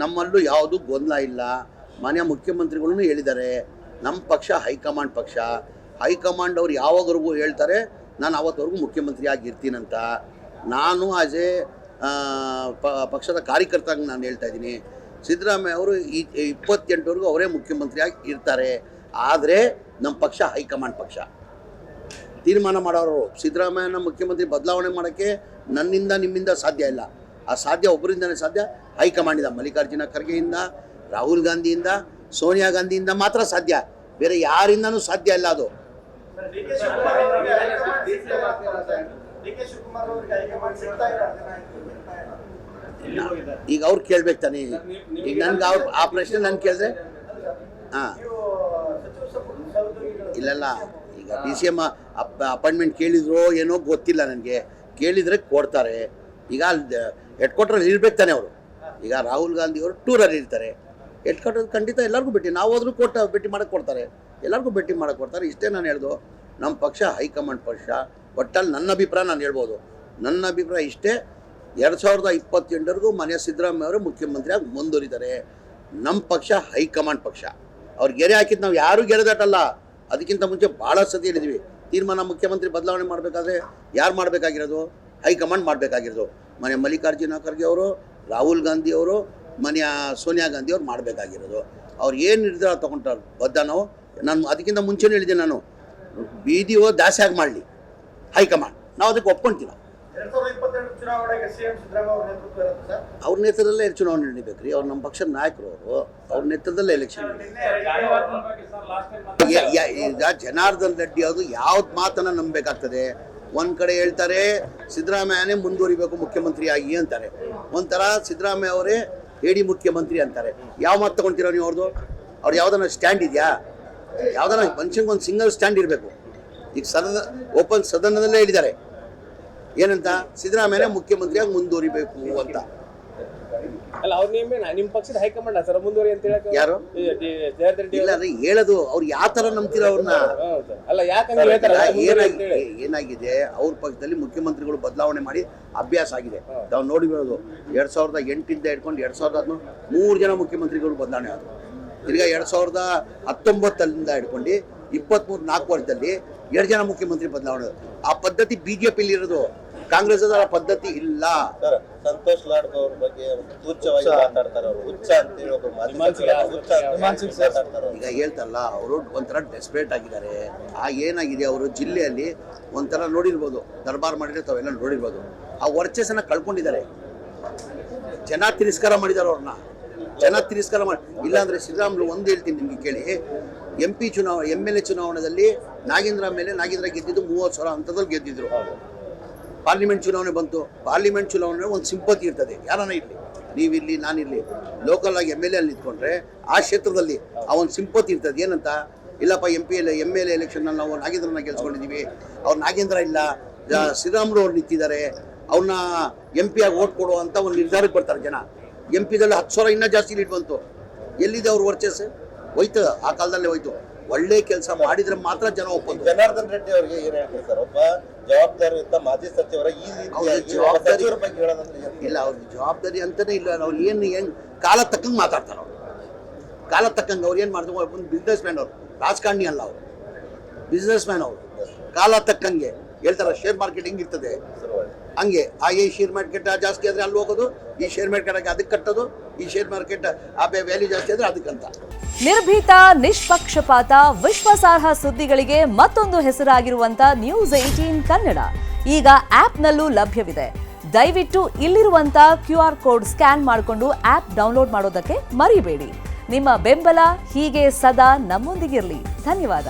ನಮ್ಮಲ್ಲೂ ಯಾವುದು ಗೊಂದಲ ಇಲ್ಲ. ಮಾನ್ಯ ಮುಖ್ಯಮಂತ್ರಿಗಳು ಹೇಳಿದ್ದಾರೆ, ನಮ್ಮ ಪಕ್ಷ ಹೈಕಮಾಂಡ್ ಅವ್ರು ಯಾವಾಗವರೆಗೂ ಹೇಳ್ತಾರೆ ನಾನು ಅವತ್ತವರೆಗೂ ಮುಖ್ಯಮಂತ್ರಿ ಆಗಿರ್ತೀನಂತ. ನಾನು ಆಸ್ ಎ ಪಕ್ಷದ ಕಾರ್ಯಕರ್ತಾಗಿ ನಾನು ಹೇಳ್ತಾ ಇದ್ದೀನಿ, ಸಿದ್ದರಾಮಯ್ಯ ಅವರು 28ವರೆಗೂ ಅವರೇ ಮುಖ್ಯಮಂತ್ರಿಯಾಗಿ ಇರ್ತಾರೆ. ಆದರೆ ನಮ್ಮ ಪಕ್ಷ ಹೈಕಮಾಂಡ್ ಪಕ್ಷ ತೀರ್ಮಾನ ಮಾಡೋರು. ಸಿದ್ದರಾಮಯ್ಯನ ಮುಖ್ಯಮಂತ್ರಿ ಬದಲಾವಣೆ ಮಾಡೋಕ್ಕೆ ನನ್ನಿಂದ ನಿಮ್ಮಿಂದ ಸಾಧ್ಯ ಇಲ್ಲ. ಆ ಸಾಧ್ಯ ಒಬ್ಬರಿಂದನೇ ಸಾಧ್ಯ, ಹೈಕಮಾಂಡಿಂದ, ಮಲ್ಲಿಕಾರ್ಜುನ ಖರ್ಗೆಯಿಂದ, ರಾಹುಲ್ ಗಾಂಧಿಯಿಂದ, ಸೋನಿಯಾ ಗಾಂಧಿಯಿಂದ ಮಾತ್ರ ಸಾಧ್ಯ, ಬೇರೆ ಯಾರಿಂದನೂ ಸಾಧ್ಯ ಇಲ್ಲ. ಅದು ಈಗ ಅವ್ರು ಕೇಳ್ಬೇಕು ತಾನೆ. ಈಗ ನನ್ಗೆ ಆ ಪ್ರಶ್ನೆ ನಾನು ಕೇಳಿದ್ರೆ ಇಲ್ಲಲ್ಲ, ಈಗ DCM ಅಪಾಯಿಂಟ್ಮೆಂಟ್ ಕೇಳಿದ್ರು ಏನೋ ಗೊತ್ತಿಲ್ಲ ನನಗೆ. ಕೇಳಿದರೆ ಕೊಡ್ತಾರೆ. ಈಗ ಹೆಡ್ ಕ್ವಾರ್ಟರಲ್ಲಿ ಇರ್ಬೇಕು ತಾನೆ ಅವರು. ಈಗ ರಾಹುಲ್ ಗಾಂಧಿ ಅವರು ಟೂರಲ್ಲಿ ಇರ್ತಾರೆ, ಹೆಡ್ ಕ್ವಾರ್ಟರ್ ಖಂಡಿತ ಎಲ್ಲರಿಗೂ ಭೇಟಿ, ನಾವು ಹೋದ್ರೂ ಭೇಟಿ ಮಾಡೋಕ್ಕೆ ಕೊಡ್ತಾರೆ, ಎಲ್ಲರಿಗೂ ಭೇಟಿ ಮಾಡೋಕ್ಕೆ ಕೊಡ್ತಾರೆ. ಇಷ್ಟೇ ನಾನು ಹೇಳ್ದು, ನಮ್ಮ ಪಕ್ಷ ಹೈಕಮಾಂಡ್ ಪಕ್ಷ. ಒಟ್ಟಲ್ಲಿ ನನ್ನ ಅಭಿಪ್ರಾಯ ನಾನು ಹೇಳ್ಬೋದು. ನನ್ನ ಅಭಿಪ್ರಾಯ ಇಷ್ಟೇ, 2028ವರೆಗೂ ಮನೆಯ ಸಿದ್ದರಾಮಯ್ಯ ಅವರು ಮುಖ್ಯಮಂತ್ರಿಯಾಗಿ ಮುಂದುವರಿತಾರೆ. ನಮ್ಮ ಪಕ್ಷ ಹೈಕಮಾಂಡ್ ಪಕ್ಷ. ಅವ್ರು ಗೆರೆ ಹಾಕಿದ್ದು ನಾವು ಯಾರೂ ಗೆರೆದಾಟಲ್ಲ. ಅದಕ್ಕಿಂತ ಮುಂಚೆ ಭಾಳ ಸತಿ ಹೇಳಿದ್ವಿ, ತೀರ್ಮಾನ ಮುಖ್ಯಮಂತ್ರಿ ಬದಲಾವಣೆ ಮಾಡಬೇಕಾದ್ರೆ ಯಾರು ಮಾಡಬೇಕಾಗಿರೋದು? ಹೈಕಮಾಂಡ್ ಮಾಡಬೇಕಾಗಿರೋದು. ಮನೆ ಮಲ್ಲಿಕಾರ್ಜುನ ಖರ್ಗೆ ಅವರು, ರಾಹುಲ್ ಗಾಂಧಿ ಅವರು, ಮನೆಯ ಸೋನಿಯಾ ಗಾಂಧಿ ಅವ್ರು ಮಾಡಬೇಕಾಗಿರೋದು. ಅವ್ರು ಏನು ನಿರ್ಧಾರ ತೊಗೊಂಡ್ರು ನಾವು ಅದಕ್ಕಿಂತ ಮುಂಚೆನೇ ಹೇಳಿದೆ, ನಾನು ಬೀದಿಯೋ ದಾಸ್ಯಾಗಿ ಮಾಡಲಿ ಹೈಕಮಾಂಡ್, ನಾವು ಅದಕ್ಕೆ ಒಪ್ಕೊಂತೀವಿ. ಅವ್ರ ನೇತೃತ್ವದಲ್ಲೇ ಚುನಾವಣೆ ನಡೀಬೇಕು ರೀ. ಅವ್ರು ನಮ್ಮ ಪಕ್ಷದ ನಾಯಕರು, ಅವ್ರ ನೇತೃತ್ವದಲ್ಲೇ ಎಲೆಕ್ಷನ್. ಈಗ ಜನಾರ್ದನ್ ರೆಡ್ಡಿ ಅವರು ಯಾವ್ದು ಮಾತನ್ನ ನಂಬಬೇಕಾಗ್ತದೆ? ಒಂದು ಕಡೆ ಹೇಳ್ತಾರೆ ಸಿದ್ದರಾಮಯ್ಯನೇ ಮುಂದುವರಿಬೇಕು ಮುಖ್ಯಮಂತ್ರಿಯಾಗಿ ಅಂತಾರೆ, ಒಂಥರ ಸಿದ್ದರಾಮಯ್ಯ ಅವರೇ ಹೇಳಿ ಮುಖ್ಯಮಂತ್ರಿ ಅಂತಾರೆ. ಯಾವ ಮಾತು ತಗೊಳ್ತೀರೋ ನೀವು ಅವ್ರದ್ದು? ಅವ್ರು ಯಾವ್ದಾನ ಸ್ಟ್ಯಾಂಡ್ ಇದೆಯಾ? ಯಾವ್ದಾನ ಮನುಷ್ಯಂಗೆ ಒಂದು ಸಿಂಗಲ್ ಸ್ಟ್ಯಾಂಡ್ ಇರಬೇಕು. ಈಗ ಓಪನ್ ಸದನದಲ್ಲೇ ಹೇಳಿದ್ದಾರೆ ಏನಂತ, ಸಿದ್ದರಾಮಯ್ಯನೇ ಮುಖ್ಯಮಂತ್ರಿಯಾಗಿ ಮುಂದುವರಿಬೇಕು ಅಂತ. ಅಲ್ಲ, ಅವ್ರು ನಿಮ್ಮ ಪಕ್ಷದ ಹೈಕಮಾಂಡ್ ಸರ್ ಮುಂದುವರಿ ಅಂತ ಹೇಳಕ್ಕೆ ಯಾರು ಇಲ್ಲ ರೀ ಹೇಳೋದು. ಅವ್ರು ಯಾವ ಥರ ನಂಬ್ತೀರ ಅವ್ರನ್ನ? ಅಲ್ಲ, ಯಾಕಂದ್ರೆ ಏನಾಗಿದೆ, ಅವ್ರ ಪಕ್ಷದಲ್ಲಿ ಮುಖ್ಯಮಂತ್ರಿಗಳು ಬದಲಾವಣೆ ಮಾಡಿ ಅಭ್ಯಾಸ ಆಗಿದೆ. ನಾವು ನೋಡಿರೋದು 2008ಇಂದ ಹಿಡ್ಕೊಂಡು 2013 3 ಜನ ಮುಖ್ಯಮಂತ್ರಿಗಳು ಬದಲಾವಣೆ ಆದರು. ತಿರ್ಗಾ 2019 ಹಿಡ್ಕೊಂಡು 23 4 ವರ್ಷದಲ್ಲಿ 2 ಜನ ಮುಖ್ಯಮಂತ್ರಿ ಬದಲಾವಣೆ. ಆ ಪದ್ಧತಿ BJPಲಿ ಇರೋದು, ಕಾಂಗ್ರೆಸ್ ಆ ಪದ್ಧತಿ ಇಲ್ಲ. ಸಂತೋಷ್ ಲಾಡ್ ಅವ್ರ ಬಗ್ಗೆ ತುಚ್ಛವಾಗಿ ಮಾತಾಡ್ತಾರೆ. ಅವರು ಹುಚ್ಚ ಅಂತ ಹೇಳಿ ಈಗ ಹೇಳ್ತಾರಲ್ಲ, ಅವರು ಒಂಥರ ಡೆಸ್ಪರೇಟ್ ಆಗಿದ್ದಾರೆ. ಏನಾಗಿದೆ, ಅವರು ಜಿಲ್ಲೆಯಲ್ಲಿ ಒಂಥರ ನೋಡಿರ್ಬೋದು, ದರ್ಬಾರ್ ಮಾಡಿದ್ರೆ ತಾವೆಲ್ಲ ನೋಡಿರ್ಬೋದು, ಆ ವರ್ಚಸ್ಸನ್ನ ಕಳ್ಕೊಂಡಿದ್ದಾರೆ. ಜನ ತಿರಸ್ಕಾರ ಮಾಡಿದ್ದಾರೆ ಅವ್ರನ್ನ. ತಿರಸ್ಕಾರ ಮಾಡಿ ಇಲ್ಲಾಂದ್ರೆ ಸಿದ್ದರಾಮಯ್ಯ ಒಂದು ಹೇಳ್ತೀನಿ ನಿಮ್ಗೆ ಕೇಳಿ, MP ಚುನಾವಣೆ MLA ಚುನಾವಣೆಯಲ್ಲಿ ನಾಗೇಂದ್ರ ಗೆದ್ದಿದ್ದು 30,000 ಹಂತದಲ್ಲಿ ಗೆದ್ದಿದ್ರು. ಪಾರ್ಲಿಮೆಂಟ್ ಚುನಾವಣೆ ಬಂತು. ಪಾರ್ಲಿಮೆಂಟ್ ಚುನಾವಣೆ ಒಂದು ಸಿಂಪತಿ ಇರ್ತದೆ, ಯಾರನ್ನ ಇರಲಿ, ನೀವಿರಲಿ ನಾನಿರಲಿ, ಲೋಕಲ್ ಆಗಿ MLA ಅಲ್ಲಿ ನಿಂತ್ಕೊಂಡ್ರೆ ಆ ಕ್ಷೇತ್ರದಲ್ಲಿ ಆ ಒಂದು ಸಿಂಪತಿ ಇರ್ತದೆ. ಏನಂತ, ಇಲ್ಲಪ್ಪ MLA ಎಲೆಕ್ಷನ್ನಲ್ಲಿ ನಾವು ನಾಗೇಂದ್ರನ ಗೆಲ್ಸ್ಕೊಂಡಿದ್ದೀವಿ, ಅವ್ರು ನಾಗೇಂದ್ರ ಇಲ್ಲ, ಶ್ರೀರಾಮುಲು ಅವ್ರು ನಿಂತಿದ್ದಾರೆ, ಅವ್ರನ್ನ MP ಆಗಿ ಓಟ್ ಕೊಡುವಂಥ ಒಂದು ನಿರ್ಧಾರಕ್ಕೆ ಬರ್ತಾರೆ ಜನ. MP ದಲ್ಲಿ 10,000 ಇನ್ನೂ ಜಾಸ್ತಿ ಲೀಡ್ ಬಂತು. ಎಲ್ಲಿದೆ ಅವ್ರ ವರ್ಚಸ್? ಹೋಯ್ತು, ಆ ಕಾಲದಲ್ಲೇ ಹೋಯ್ತು. ಒಳ್ಳೆ ಕೆಲಸ ಮಾಡಿದ್ರೆ ಮಾತ್ರ ಜನ ಒಪ್ಪೋದು. ಜನಾರ್ದನ್ ರೆಡ್ಡಿ ಅವರಿಗೆ ಏನ್ ಹೇಳ್ತಾರೆ ಸರ್, ಒಬ್ಬ ಜವಾಬ್ದಾರಿಯುತ ಮಾಜಿ ಸಚಿವರ ಈ ಜವಾಬ್ದಾರಿ ಬಗ್ಗೆ ಹೇಳೋದಂದ್ರೆ ಇಲ್ಲ, ಅವ್ರಿಗೆ ಜವಾಬ್ದಾರಿ ಅಂತಾನೆ ಇಲ್ಲ. ಅವ್ರು ಏನು ಕಾಲ ತಕ್ಕಂಗೆ ಮಾತಾಡ್ತಾರೆ. ಅವ್ರು ಕಾಲ ತಕ್ಕಂಗೆ ಅವ್ರು ಏನು ಮಾಡ್ತಾರೆ, ಒಂದು ಬಿಸ್ನೆಸ್ ಮ್ಯಾನ್, ಅವರು ರಾಜಕಾರಣಿ ಅಲ್ಲ, ಅವರು ಬಿಸ್ನೆಸ್ ಮ್ಯಾನ್. ಅವರು ಕಾಲ ತಕ್ಕಂಗೆ ಹೇಳ್ತಾರೆ. ಶೇರ್ ಮಾರ್ಕೆಟ್ ಹೆಂಗಿರ್ತದೆ ಹಂಗೆ, ಈ ಶೇರ್ ಮಾರ್ಕೆಟ್ ಜಾಸ್ತಿ ಆದರೆ ಅಲ್ಲಿ ಹೋಗೋದು, ಈ ಶೇರ್ ಮಾರ್ಕೆಟ್ ಅದಕ್ಕೆ ಕಟ್ಟೋದು, ಈ ಶೇರ್ ಮಾರ್ಕೆಟ್ ವ್ಯಾಲ್ಯೂ ಜಾಸ್ತಿ ಆದರೆ ಅದಕ್ಕಂತ. ನಿರ್ಭೀತ, ನಿಷ್ಪಕ್ಷಪಾತ, ವಿಶ್ವಾಸಾರ್ಹ ಸುದ್ದಿಗಳಿಗೆ ಮತ್ತೊಂದು ಹೆಸರಾಗಿರುವಂತ News 18 ಕನ್ನಡ ಈಗ ಆಪ್ನಲ್ಲೂ ಲಭ್ಯವಿದೆ. ದಯವಿಟ್ಟು ಇಲ್ಲಿರುವಂತ QR ಕೋಡ್ ಸ್ಕ್ಯಾನ್ ಮಾಡಿಕೊಂಡು ಆಪ್ ಡೌನ್ಲೋಡ್ ಮಾಡೋದಕ್ಕೆ ಮರಿಬೇಡಿ. ನಿಮ್ಮ ಬೆಂಬಲ ಹೀಗೆ ಸದಾ ನಮ್ಮೊಂದಿಗಿರಲಿ. ಧನ್ಯವಾದ.